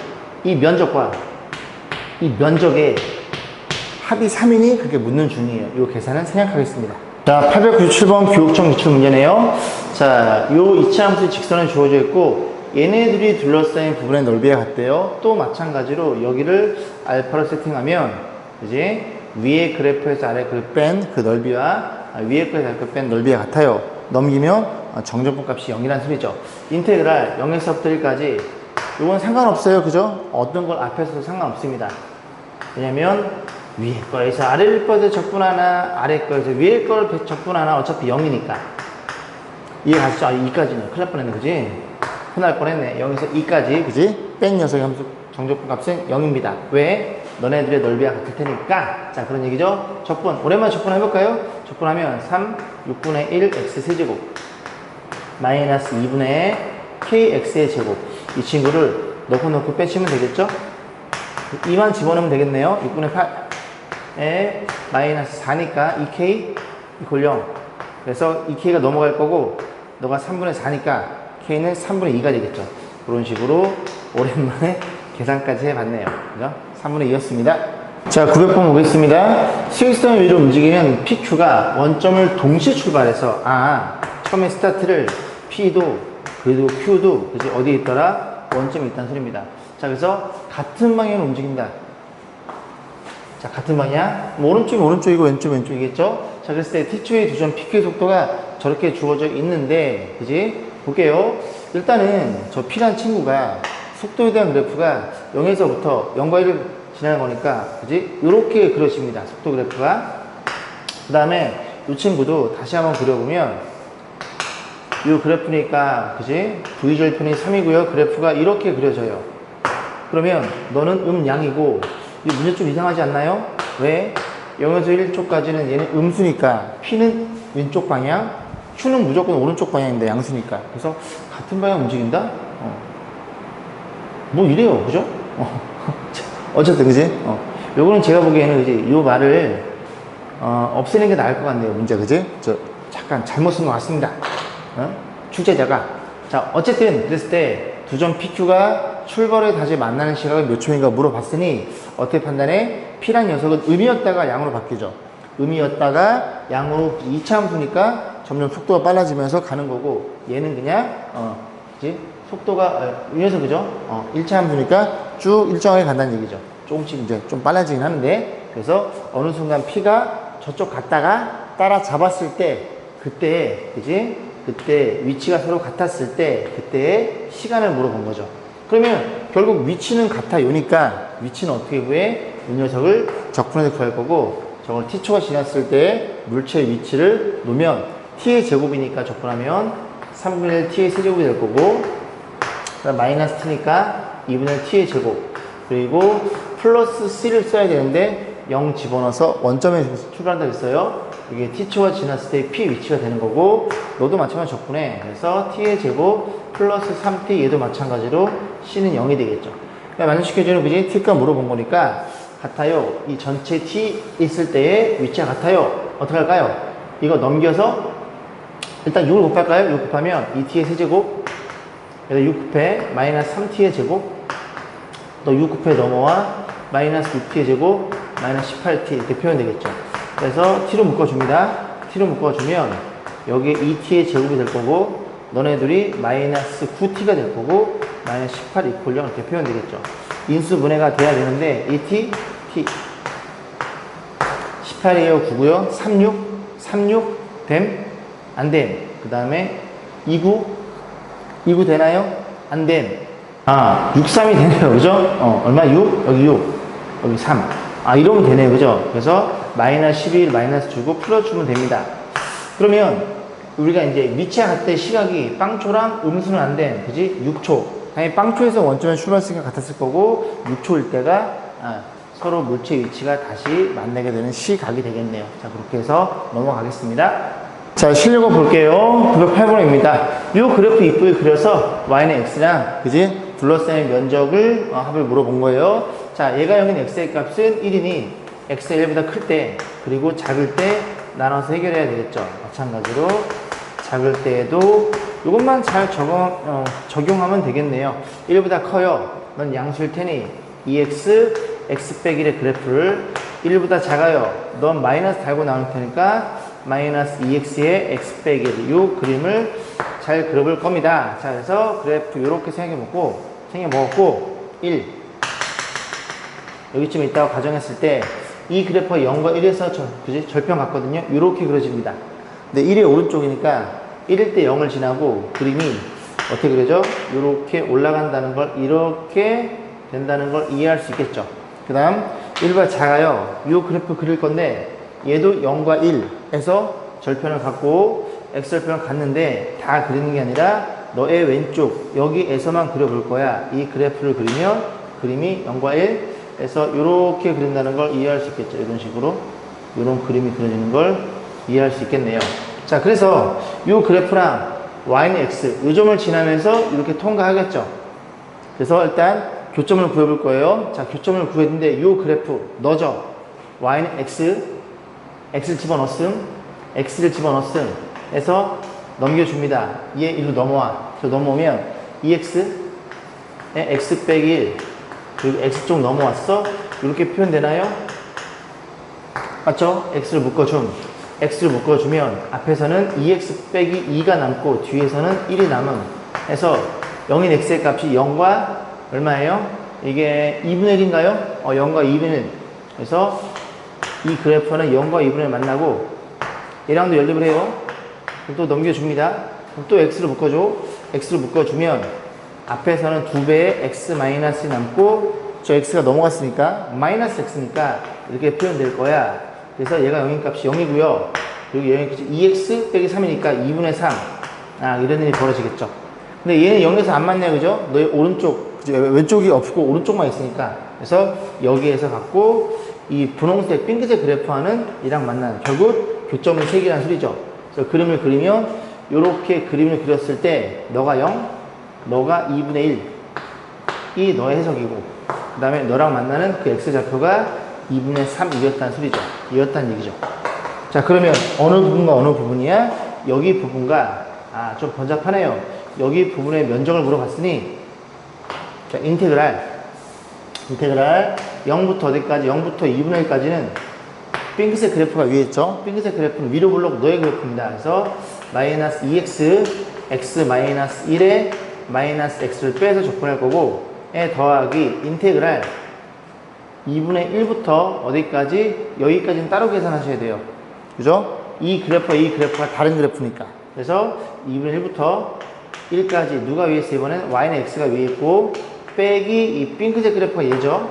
이 면적과 이 면적의 합이 3이니 그렇게 묻는 중이에요. 이 계산은 생략하겠습니다. 자, 897번 교육청 기출 문제네요. 자, 요 이차함수 직선은 주어져 있고, 얘네들이 둘러싸인 부분의 넓이가 같대요. 또 마찬가지로 여기를 알파로 세팅하면, 그지? 위에 그래프에서 아래 그래프 뺀 그 넓이와 위에 그래프에서 아래 그래프 뺀 넓이가 같아요. 넘기면 정적분 값이 0이라는 소리죠. 인테그랄 0에서부터 1까지 이건 상관없어요. 그죠? 어떤 걸 앞에서도 상관없습니다. 왜냐면 위에 거에서 아래 거에서 적분하나, 아래 거에서 위에 걸 적분하나, 어차피 0이니까. 이해 가시죠? 2까지는 큰일 날 뻔했네, 그지? 큰일 날 뻔했네. 0에서 2까지, 그지? 뺀 녀석의 함수 정적분 값은 0입니다. 왜? 너네들의 넓이가 같을 테니까. 자, 그런 얘기죠? 적분. 오랜만에 적분 해볼까요? 적분하면 3, 6분의 1 x 세제곱 마이너스 2분의 kx의 제곱. 이 친구를 넣고 빼치면 되겠죠? 2만 집어넣으면 되겠네요. 6분의 8에 마이너스 4니까 2k 이퀄 0. 그래서 2k가 넘어갈 거고, 너가 3분의 4니까 k는 3분의 2가 되겠죠. 그런 식으로 오랜만에 계산까지 해봤네요. 그죠? 3분의 2였습니다. 자, 900번 보겠습니다. 수직선 위로 움직이면 PQ가 원점을 동시에 출발해서, 처음에 스타트를 P도, 그래도 Q도, 그치? 어디에 있더라? 원점에 있다는 소리입니다. 자, 그래서 같은 방향으로 움직인다. 자, 같은 방향. 오른쪽이 오른쪽이고 왼쪽이겠죠? 자, 그랬을 때 T2의 두점 PQ의 속도가 저렇게 주어져 있는데, 그지? 볼게요. 일단은 저 P란 친구가 속도에 대한 그래프가 0에서부터 0과 1을 지나는 거니까, 그지? 이렇게 그려집니다. 속도 그래프가. 그 다음에 이 친구도 다시 한번 그려보면, 이 그래프니까, 그지? V절편이 3이고요. 그래프가 이렇게 그려져요. 그러면 너는 양이고, 이 문제 좀 이상하지 않나요? 왜? 0에서 1초까지는 얘는 음수니까 P는 왼쪽 방향, Q는 무조건 오른쪽 방향인데 양수니까. 그래서 같은 방향 움직인다? 뭐 이래요. 그죠? 어쨌든, 그지? 요거는 제가 보기에는 이제 요 말을 없애는 게 나을 것 같네요. 문제, 그지? 저 잠깐 잘못 쓴 것 같습니다. 출제자가. 자, 어쨌든 그랬을 때 두 점 PQ가 출발에 다시 만나는 시각은 몇 초인가 물어봤으니 어떻게 판단해? P란 녀석은 음이었다가 양으로 바뀌죠. 음이었다가 양으로 2차 함수니까 점점 속도가 빨라지면서 가는 거고, 얘는 그냥 이제 속도가 이 녀석, 그죠? 1차 함수니까 쭉 일정하게 간다는 얘기죠. 조금씩 이제 좀 빨라지긴 하는데, 그래서 어느 순간 P가 저쪽 갔다가 따라 잡았을 때, 그때, 그지? 그때 위치가 서로 같았을 때, 그때의 시간을 물어본 거죠. 그러면 결국 위치는 같아요니까 위치는 어떻게 구해? 이 녀석을 적분해서 구할 거고, 저걸 t초가 지났을 때 물체의 위치를 놓으면 t의 제곱이니까 적분하면 3분의 1 t의 세제곱이 될 거고, 그다음 마이너스 t니까 2분의 1 t의 제곱, 그리고 플러스 c를 써야 되는데 0 집어넣어서 원점에 출발한다고 했어요. 이게 t초가 지났을 때 p 위치가 되는 거고, 너도 마찬가지로 적분해. 그래서 t의 제곱 플러스 3t, 얘도 마찬가지로 c는 0이 되겠죠. 그러니까 만족시켜주는, 그지? t값 물어본 거니까 같아요. 이 전체 t 있을 때의 위치가 같아요. 어떻게 할까요? 이거 넘겨서 일단 6을 곱할까요? 6 곱하면 2t의 세제곱, 그래서 6 곱해 마이너스 3t의 제곱, 또 6 곱해 넘어와 마이너스 6t의 제곱, 마이너스 18t 이렇게 표현되겠죠. 그래서 t로 묶어줍니다. t로 묶어주면 여기에 2t의 제곱이 될 거고, 너네들이 마이너스 9t가 될 거고, 마이너스 18 이퀄 0 이렇게 표현되겠죠. 인수분해가 돼야 되는데 2t, t 18이에요. 9고요. 36 됨? 안 됨. 그 다음에 29 되나요? 안 됨. 63이 되네요. 그죠? 얼마? 6? 여기 6 여기 3. 이러면 되네요. 그죠? 그래서 마이너스 11 마이너스 주고 풀어주면 됩니다. 그러면 우리가 이제 위치가 같을 때 시각이 빵초랑 음수는 안 된, 그지? 6초. 당연히 빵초에서 원점에 출발했으니까 같았을 거고, 6초일 때가 서로 물체 위치가 다시 만나게 되는 시각이 되겠네요. 자, 그렇게 해서 넘어가겠습니다. 자, 실력을 볼게요. 908번입니다. 이 그래프 이쁘게 그려서 y는 x랑, 그지? 둘러싸인 면적을 합을 물어본 거예요. 자, 얘가 여긴 x의 값은 1이니 x가 1보다 클 때, 그리고 작을 때 나눠서 해결해야 되겠죠. 마찬가지로 작을 때에도 이것만 잘 적용하면 되겠네요. 1보다 커요. 넌 양수일 테니 2x, x 빼기 1의 그래프를, 1보다 작아요. 넌 마이너스 달고 나올 테니까 마이너스 2x의 x 빼기 1, 이 그림을 잘 그려볼 겁니다. 자, 그래서 그래프 이렇게 생겨먹고 1 여기쯤 있다고 가정했을 때 이 그래프가 0과 1에서 그지? 절편 같거든요. 이렇게 그려집니다. 근데 1이 오른쪽이니까 1일 때 0을 지나고 그림이 어떻게 그려져? 이렇게 올라간다는 걸, 이렇게 된다는 걸 이해할 수 있겠죠. 그 다음 1보다 작아요. 이 그래프 그릴 건데 얘도 0과 1에서 절편을 갖고 x절편을 갖는데 다 그리는 게 아니라 너의 왼쪽 여기에서만 그려볼 거야. 이 그래프를 그리면 그림이 0과 1에서 이렇게 그린다는 걸 이해할 수 있겠죠. 이런 식으로 이런 그림이 그려지는 걸 이해할 수 있겠네요. 자, 그래서 이 그래프랑 y는 x 이 점을 지나면서 이렇게 통과하겠죠. 그래서 일단 교점을 구해볼 거예요. 자, 교점을 구했는데 이 그래프 너죠. y는 x를 집어넣었음, x를 집어넣었음 해서 넘겨줍니다. 얘 이리로 넘어와. 저 넘어오면 2x에 x 빼기 1, 그리고 x쪽 넘어왔어. 이렇게 표현되나요? 맞죠? x를 묶어주면 앞에서는 2x 빼기 2가 남고 뒤에서는 1이 남음 해서 0인 x의 값이 0과 얼마예요? 이게 2분의 1인가요? 0과 2분의 1. 그래서 이 그래프는 0과 2분의 1 만나고 얘랑도 연립을 해요. 그럼 또 넘겨줍니다. 그럼 또 x를 묶어줘. x를 묶어주면 앞에서는 2배의 x 마이너스 남고 저 x가 넘어갔으니까 마이너스 x니까 이렇게 표현될 거야. 그래서 얘가 영인값이 0이고요. 여기 영인값이 2x 빼기 3이니까 2분의 3. 아, 이런 일이 벌어지겠죠. 근데 얘는 0에서 안 맞네, 그죠? 너의 오른쪽, 그죠? 왼쪽이 없고 오른쪽만 있으니까. 그래서 여기에서 갖고 이 분홍색, 핑크색 그래프와는 얘랑 만나는 결국 교점은 3개라는 소리죠. 그래서 그림을 그리면 이렇게 그림을 그렸을 때 너가 0, 너가 2분의 1이 너의 해석이고 그 다음에 너랑 만나는 그 x좌표가 2분의 3이었다는 소리죠. 이었다는 얘기죠. 자, 그러면 어느 부분과 어느 부분이야? 여기 부분과 좀 번잡하네요. 여기 부분의 면적을 물어봤으니 자, 인테그랄 0부터 어디까지? 0부터 2분의 1까지는 핑크색 그래프가 위에 있죠? 핑크색 그래프는 위로 블록 너의 그래프입니다. 그래서 마이너스 2x x 마이너스 1에 마이너스 x를 빼서 적분할 거고 에 더하기 인테그랄 2분의 1부터 어디까지? 여기까지는 따로 계산하셔야 돼요. 그죠? 이 그래프가 다른 그래프니까. 그래서 2분의 1부터 1까지 누가 위에 있어? 이번엔 y는 x가 위에 있고 빼기 이 핑크색 그래프가 얘죠.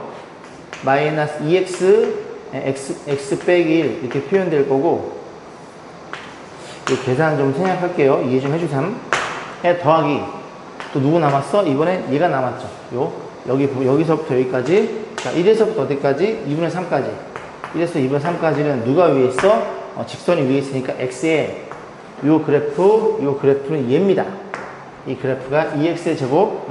마이너스 2x x 빼기 1 이렇게 표현될 거고 이 계산 좀 생략할게요. 이해 좀 해주삼. 더하기 또 누구 남았어? 이번엔 얘가 남았죠. 여기서부터 여기까지. 자, 1에서부터 어디까지? 2분의 3까지. 1에서 2분의 3까지는 누가 위에 있어? 직선이 위에 있으니까 x에 요 그래프는 얘입니다. 이 그래프가 2x의 제곱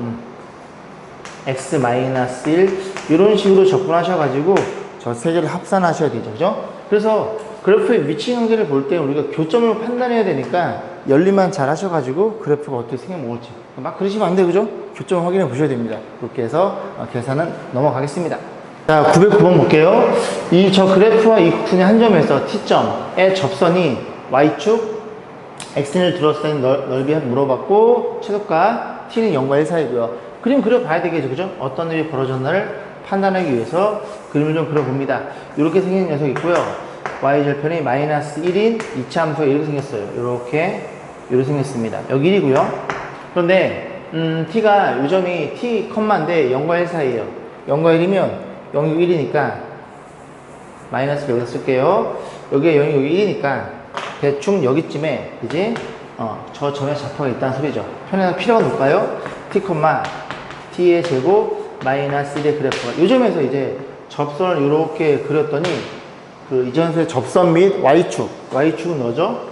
x 마이너스 1 이런 식으로 접근하셔가지고 저 세 개를 합산하셔야 되죠. 그죠? 그래서 그래프의 위치 관계를 볼 때 우리가 교점을 판단해야 되니까 연리만 잘 하셔가지고 그래프가 어떻게 생겨먹을지 막 그러시면 안 돼요. 그죠? 교점 확인해 보셔야 됩니다. 그렇게 해서 계산은 넘어가겠습니다. 자, 909번 볼게요. 저 그래프와 이 극분의 한 점에서 T점의 접선이 Y축 X를 둘러싸인 넓이 물어봤고 최소가 T는 0과 1 사이고요. 그림 그려봐야 되겠죠. 그죠? 어떤 일이 벌어졌나를 판단하기 위해서 그림을 좀 그려봅니다. 이렇게 생긴 녀석이 있고요. Y절편이 마이너스 1인 이차 함수가 이렇게 생겼어요. 이렇게 생겼습니다. 여기 1이고요. 그런데 T가 요점이 T, 인데 0과 1 사이에요. 0과 1이면 0이 1이니까 마이너스 여기다 쓸게요. 여기에 0이 여기 1이니까 대충 여기쯤에 그지? 저 점에 좌표가 있다는 소리죠. 편에다 P라고 놓을까요? T, T의 제곱 마이너스 1의 그래프가 이 점에서 이제 접선을 이렇게 그렸더니 그 이전에 접선 및 Y축은 너죠?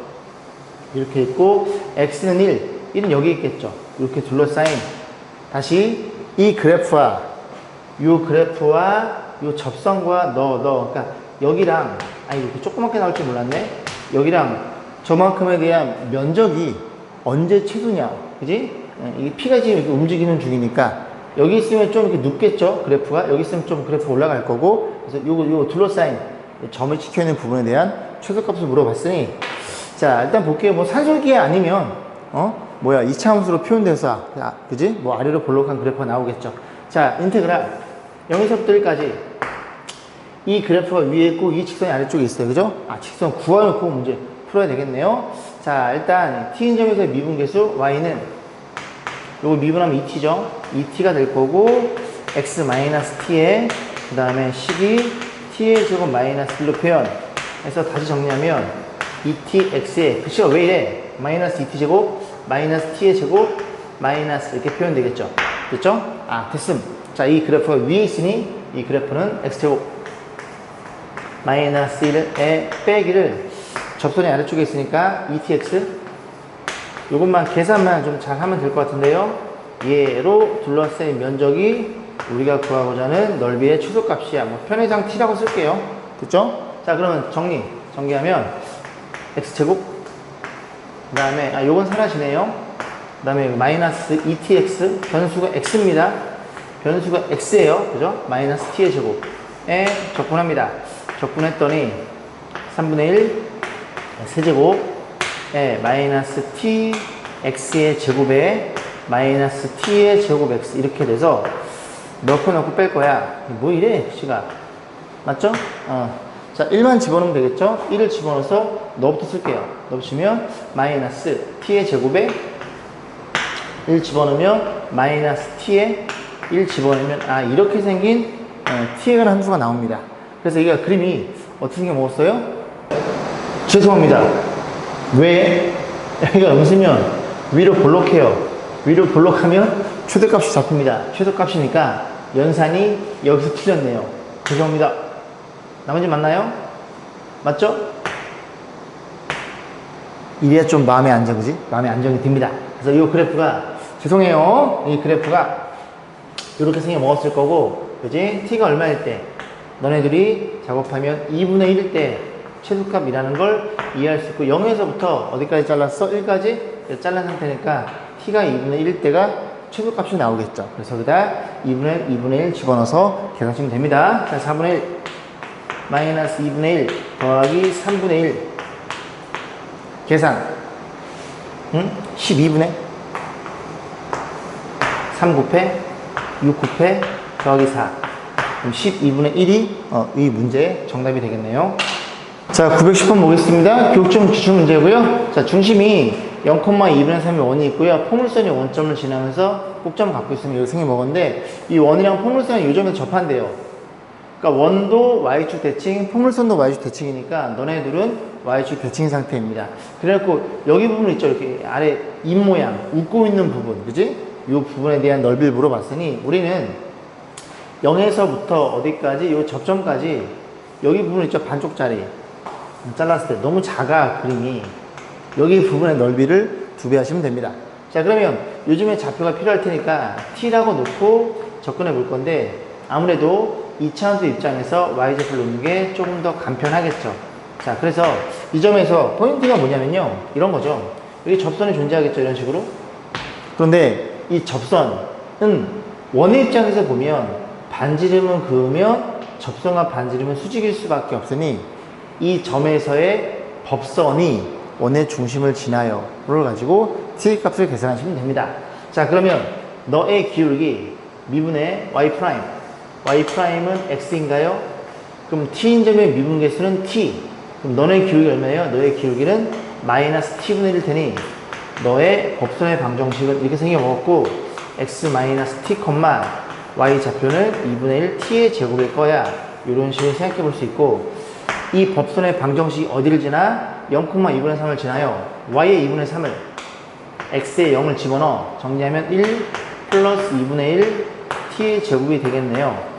이렇게 있고 X는 1은 여기 있겠죠. 이렇게 둘러싸인 다시 이 그래프와 요 접선과 그러니까 여기랑 이렇게 조그맣게 나올 줄 몰랐네. 여기랑 저만큼에 대한 면적이 언제 최소냐, 그지? 이게 P가 지금 이렇게 움직이는 중이니까 여기 있으면 좀 이렇게 눕겠죠, 그래프가. 여기 있으면 좀 그래프가 올라갈 거고. 그래서 요거 둘러싸인 점을 찍혀있는 부분에 대한 최소값을 물어봤으니 자, 일단 볼게요. 뭐 산술기에 아니면 2차 함수로 표현돼서 그지? 뭐 아래로 볼록한 그래프가 나오겠죠. 자, 인테그랄 0에서부터 1까지 이 그래프가 위에 있고 이 직선이 아래쪽에 있어요. 그죠? 직선 구하놓고 문제 풀어야 되겠네요. 자, 일단 t인 점에서의 미분계수 y는 요거 미분하면 2t죠. 2t가 될 거고 x 마이너스 t에 그 다음에 식이 t의 제곱 마이너스 1로 표현해서 다시 정리하면 2tx에 그 식이 왜 이래? 마이너스 2t 제곱 마이너스 t의 제곱 마이너스 이렇게 표현되겠죠. 됐죠? 됐음. 자, 이 그래프가 위에 있으니 이 그래프는 x제곱 마이너스 1의 빼기를 접선이 아래쪽에 있으니까 2tx 요것만 계산만 좀 잘 하면 될 것 같은데요. 얘로 둘러싸인 면적이 우리가 구하고자 하는 넓이의 최소값이야. 뭐 편의상 t라고 쓸게요. 됐죠? 자, 그러면 정리하면 x제곱 그 다음에 요건 사라지네요. 그 다음에 마이너스 2tx 변수가 x입니다. 변수가 x예요. 그죠? 마이너스 t의 제곱에 적분합니다. 적분했더니 3분의 1 세제곱에 마이너스 t x의 제곱에 마이너스 t의 제곱 x 이렇게 돼서 넣고 뺄 거야. 뭐 이래? 시가 맞죠? 자, 1만 집어넣으면 되겠죠? 1을 집어넣어서 너부터 쓸게요. 너 붙이면 마이너스 t의 제곱에 1 집어넣으면 마이너스 t에 1 집어넣으면 이렇게 생긴 t에 관한 함수가 나옵니다. 그래서 이게 그림이 어떻게 생겨먹었어요? 죄송합니다. 왜? 여기가 음수면 위로 볼록해요. 위로 볼록하면 최대값이 잡힙니다. 최대값이니까 연산이 여기서 틀렸네요. 죄송합니다. 나머지 맞나요? 맞죠? 이래야 좀 마음의 안정, 그지? 마음의 안정이 듭니다. 그래서 이 그래프가, 죄송해요. 이 그래프가 이렇게 생겨 먹었을 거고, 그지? t가 얼마일 때, 너네들이 작업하면 2분의 1일 때 최소값이라는 걸 이해할 수 있고, 0에서부터 어디까지 잘랐어? 1까지 잘란 상태니까 t가 2분의 1일 때가 최소값이 나오겠죠. 그래서 여기다 2분의 1 집어넣어서 계산하시면 됩니다. 자, 4분의 1 마이너스 2분의 1 더하기 3분의 1 계산 12분의 3 곱해 6 곱해 더하기 4 그럼 12분의 1이 이 문제의 정답이 되겠네요. 자, 910번 보겠습니다. 교육점 기출 문제고요. 자, 중심이 0,2분의 3의 원이 있고요. 포물선이 원점을 지나면서 꼭점을 갖고 있으면 여기 생겨 먹었는데 이 원이랑 포물선이 이 점에서 접한대요. 그러니까 원도 y축 대칭, 포물선도 y축 대칭이니까 너네들은 y축 대칭 상태입니다. 그래갖고 여기 부분 있죠. 이렇게 아래 입 모양, 웃고 있는 부분, 그지? 이 부분에 대한 넓이를 물어봤으니 우리는 0에서부터 어디까지, 이 접점까지 여기 부분 있죠. 반쪽짜리 잘랐을 때 너무 작아 그림이. 여기 부분의 넓이를 2배 하시면 됩니다. 자, 그러면 요즘에 좌표가 필요할 테니까 t라고 놓고 접근해 볼 건데 아무래도 2차원수 입장에서 y좌표를 놓는 게 조금 더 간편하겠죠. 자, 그래서 이 점에서 포인트가 뭐냐면요, 이런 거죠. 여기 접선이 존재하겠죠, 이런 식으로. 그런데 이 접선은 원의 입장에서 보면 반지름은 그으면 접선과 반지름은 수직일 수밖에 없으니 이 점에서의 법선이 원의 중심을 지나요 를 가지고 t 값을 계산하시면 됩니다. 자, 그러면 너의 기울기 미분의 y'은 x인가요? 그럼 t인 점의 미분 개수는 t. 그럼 너의 기울기 얼마예요? 너의 기울기는 마이너스 t분의 1일 테니 너의 법선의 방정식은 이렇게 생겨 먹었고 x 마이너스 t, y 좌표는 2분의 1 t의 제곱일 거야. 이런 식으로 생각해 볼 수 있고, 이 법선의 방정식이 어디를 지나? 0,2분의 3을 지나요. y의 2분의 3을 x의 0을 집어넣어 정리하면 1 플러스 2분의 1 t의 제곱이 되겠네요.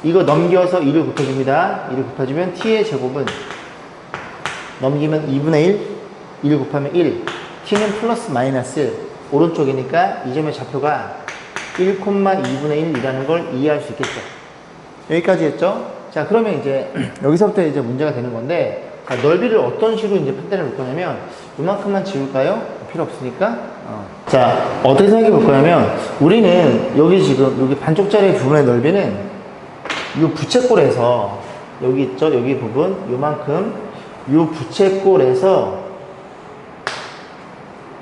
이거 넘겨서 1을 곱해줍니다. 1을 곱해주면 t의 제곱은 넘기면 2분의 1 곱하면 1 t는 플러스 마이너스 1 오른쪽이니까 이 점의 좌표가 1,2분의 1이라는 걸 이해할 수 있겠죠. 여기까지 했죠? 자, 그러면 이제 여기서부터 이제 문제가 되는 건데, 자, 넓이를 어떤 식으로 이제 판단해 볼 거냐면 이만큼만 지울까요? 필요 없으니까. 자, 어떻게 생각해 볼 거냐면 우리는 여기 지금 여기 반쪽짜리 부분의 넓이는 이 부채꼴에서 여기 있죠? 여기 부분 요만큼 이 부채꼴에서,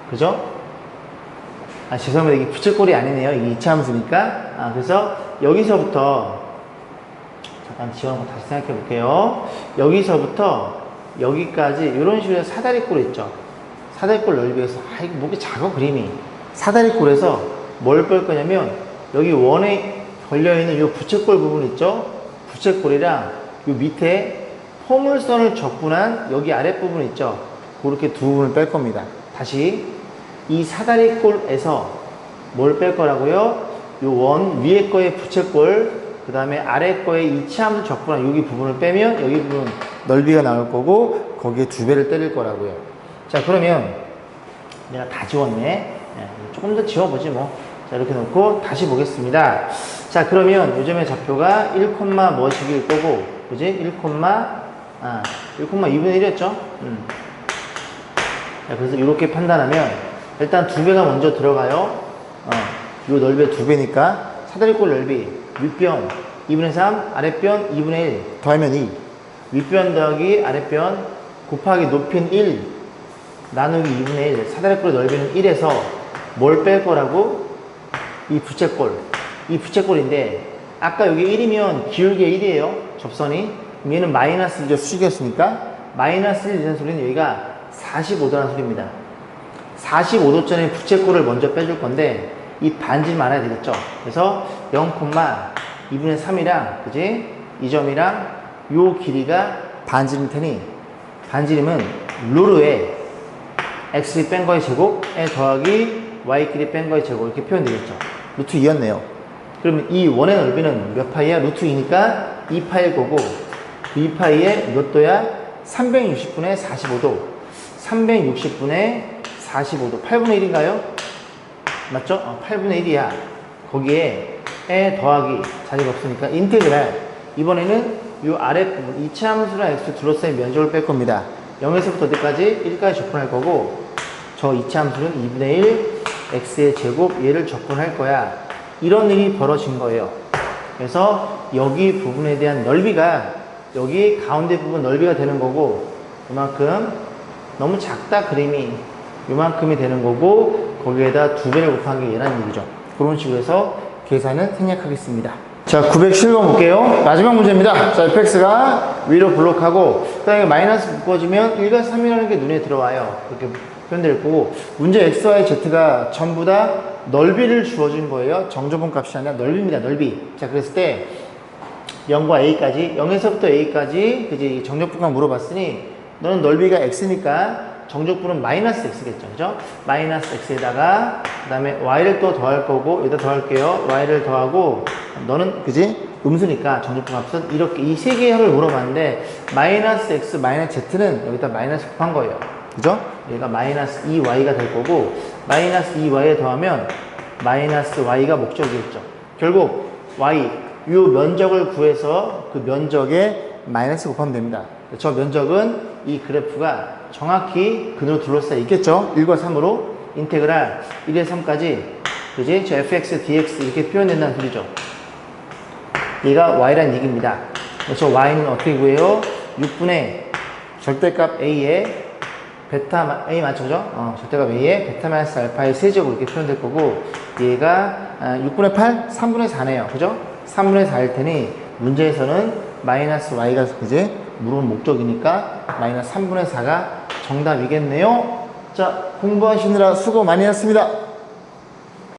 그죠? 죄송합니다. 이게 부채꼴이 아니네요. 이게 이차함수니까. 그래서 여기서부터 잠깐 지워놓고 다시 생각해 볼게요. 여기서부터 여기까지 이런 식으로 사다리꼴 있죠. 사다리꼴 넓이에서 이거 목이 작아 그림이. 사다리꼴에서 뭘 뺄 거냐면 여기 원에 걸려있는 이 부채꼴 부분 있죠. 부채꼴이랑 이 밑에 포물선을 적분한 여기 아랫부분 있죠. 그렇게 두 부분을 뺄 겁니다. 다시 이 사다리꼴에서 뭘 뺄 거라고요? 이 원 위에 거의 부채꼴, 그 다음에 아래 거에 이차함수 적분한 여기 부분을 빼면 여기 부분 넓이가 나올 거고 거기에 2배를 때릴 거라고요. 자, 그러면 내가 다 지웠네. 조금 더 지워보지 뭐. 자, 이렇게 놓고 다시 보겠습니다. 자, 그러면 요즘의 좌표가 1, 뭐식일 거고, 그지? 1,2분의 1이었죠? 자, 그래서 이렇게 판단하면 일단 2배가 먼저 들어가요. 요 넓이의 2배니까 사다리꼴 넓이 윗변 2분의 3, 아랫변 2분의 1 더하면 2, 윗변 더하기 아랫변 곱하기 높이는 1 나누기 2분의 1, 사다리꼴의 넓이는 1에서 뭘 뺄 거라고? 이 부채꼴. 이 부채꼴인데 아까 여기 1이면 기울기 1이에요. 접선이. 그럼 얘는 마이너스 1죠. 수직이었으니까. 마이너스 1 이라는 소리는 여기가 45도라는 소리입니다. 45도 전에 부채꼴을 먼저 빼줄 건데 이 반지름 알아야 되겠죠. 그래서 0,2분의 3이랑 그지? 이 점이랑 요 길이가 반지름 테니 반지름은 루르에 x끼리 뺀 거의 제곱에 더하기 y끼리 뺀 거의 제곱 이렇게 표현되겠죠. 루트 2였네요. 그러면 이 원의 넓이는 몇 파이야? 루트 2니까 2파일 거고 그 2파이에 몇 도야? 360분의 45도 360분의 45도 8분의 1인가요? 맞죠? 8분의 1이야. 거기에 에 더하기 자리가 없으니까 인테그랄 이번에는 이 아랫부분 이차 함수랑 x 둘러싸인 면적을 뺄 겁니다. 0에서부터 어디까지? 1까지 적분할 거고 저 이차 함수는 2분의 1 x의 제곱 얘를 적분할 거야. 이런 일이 벌어진 거예요. 그래서 여기 부분에 대한 넓이가 여기 가운데 부분 넓이가 되는 거고 이만큼 너무 작다 그림이 이만큼이 되는 거고 거기에다 2배를 곱한 게 얘라는 얘기죠. 그런 식으로 해서 계산은 생략하겠습니다. 자, 910번 볼게요. 마지막 문제입니다. 자, fx가 위로 블록하고 그 다음에 마이너스 묶어지면 1과 3이라는 게 눈에 들어와요. 그렇게 표현될 거고 문제 x, y, z가 전부 다 넓이를 주어진 거예요. 정조분 값이 아니라 넓이입니다. 넓이. 자, 그랬을 때 0과 a까지 0에서부터 a까지 그지 정적분값 물어봤으니 너는 넓이가 x니까 정적분은 마이너스 x겠죠. 그죠? 마이너스 x에다가 그 다음에 y를 또 더할 거고 여기다 더할게요. y를 더하고 너는 그지? 음수니까 정적분 값은 이렇게 이 세 개의 합을 물어봤는데 마이너스 x 마이너스 z는 여기다 마이너스 곱한 거예요. 그죠? 얘가 마이너스 2y가 될 거고 마이너스 2y에 더하면 마이너스 y가 목적이겠죠. 결국 y 이 면적을 구해서 그 면적에 마이너스 곱하면 됩니다. 저 면적은 이 그래프가 정확히 근으로 둘러싸여 있겠죠. 1과 3으로 인테그랄 1에서 3까지 그지? 저 fx, dx 이렇게 표현된다는 소리죠. 얘가 y라는 얘기입니다. 저 y는 어떻게 구해요? 6분의 절대값 a에 베타 a 맞죠? 그죠? 절대값 a에 베타 마이너스 알파의 세제곱 이렇게 표현될 거고 얘가 6분의 8, 3분의 4네요. 그죠? 3분의 4일 테니 문제에서는 마이너스 y가 그지? 물은 목적이니까 마이너스 3분의 4가 정답이겠네요. 자, 공부하시느라 수고 많이 했습니다.